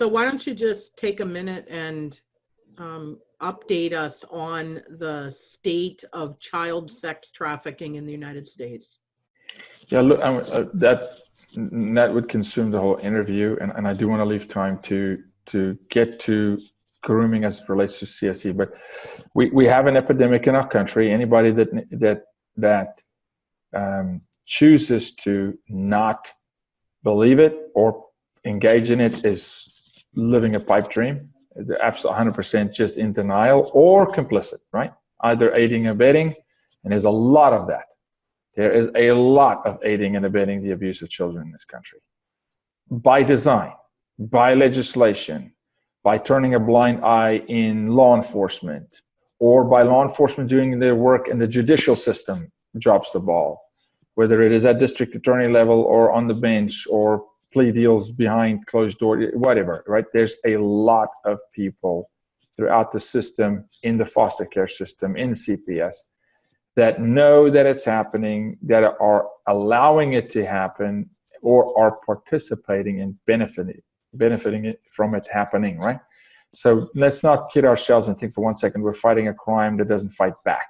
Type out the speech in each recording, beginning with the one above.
So why don't you just take a minute and update us on the state of child sex trafficking in the United States? Yeah, look, that would consume the whole interview, and I do want to leave time to get to grooming as it relates to CSE. But we have an epidemic in our country. Anybody that chooses to not believe it or engage in it is living a pipe dream. They're absolutely 100% just in denial or complicit, right? Either aiding or abetting, and there's a lot of that. There is a lot of aiding and abetting the abuse of children in this country. By design, by legislation, by turning a blind eye in law enforcement, or by law enforcement doing their work and the judicial system drops the ball, whether it is at district attorney level or on the bench or plea deals behind closed doors, whatever, right? There's a lot of people throughout the system, in the foster care system, in CPS, that know that it's happening, that are allowing it to happen, or are participating and benefiting from it happening, right? So let's not kid ourselves and think for 1 second we're fighting a crime that doesn't fight back.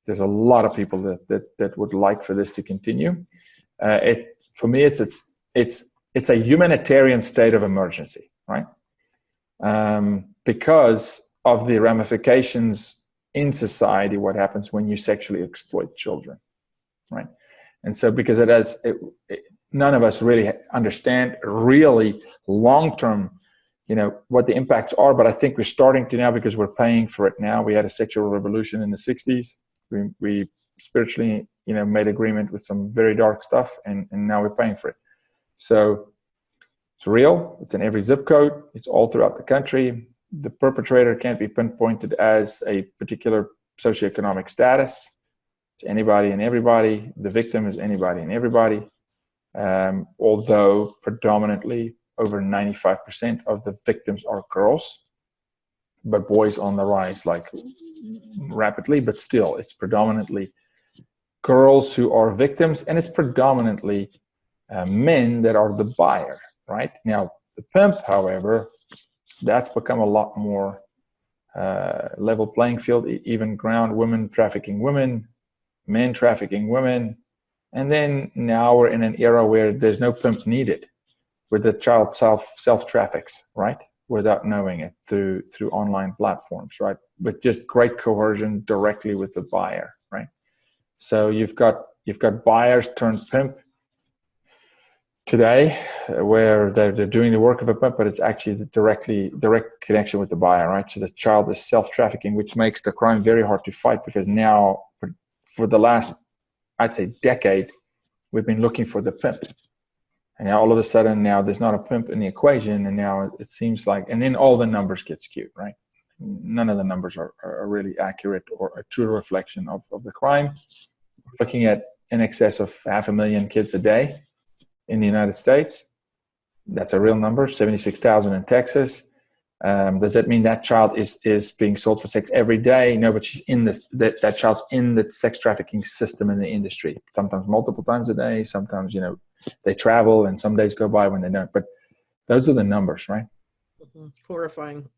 There's a lot of people that would like for this to continue. For me, it's a humanitarian state of emergency, right? Because of the ramifications in society, what happens when you sexually exploit children, right? And so because none of us really understand really long-term, what the impacts are, but I think we're starting to now because we're paying for it now. We had a sexual revolution in the 60s. We spiritually, made agreement with some very dark stuff, and now we're paying for it. So it's real. It's in every zip code. It's all throughout the country. The perpetrator can't be pinpointed as a particular socioeconomic status. It's anybody and everybody. The victim is anybody and everybody. Although predominantly over 95% of the victims are girls, but boys on the rise like rapidly, but still it's predominantly girls who are victims, and it's predominantly men that are the buyer, right? Now, the pimp, however, that's become a lot more level playing field, even ground, women trafficking women, men trafficking women. And then now we're in an era where there's no pimp needed, where the child self-traffics, right? Without knowing it through online platforms, right? With just great coercion directly with the buyer, right? So you've got buyers turned pimp today, where they're doing the work of a pimp, but it's actually the direct connection with the buyer, right? So the child is self-trafficking, which makes the crime very hard to fight, because now for the last, I'd say, decade, we've been looking for the pimp. And now all of a sudden, now there's not a pimp in the equation, and now it seems like, and then all the numbers get skewed, right? None of the numbers are really accurate or a true reflection of the crime. We're looking at in excess of 500,000 kids a day in the United States. That's a real number, 76,000 in Texas. Does that mean that child is being sold for sex every day? No, but she's in that child's in the sex trafficking system in the industry, sometimes multiple times a day, sometimes, they travel, and some days go by when they don't. But those are the numbers, right? Horrifying.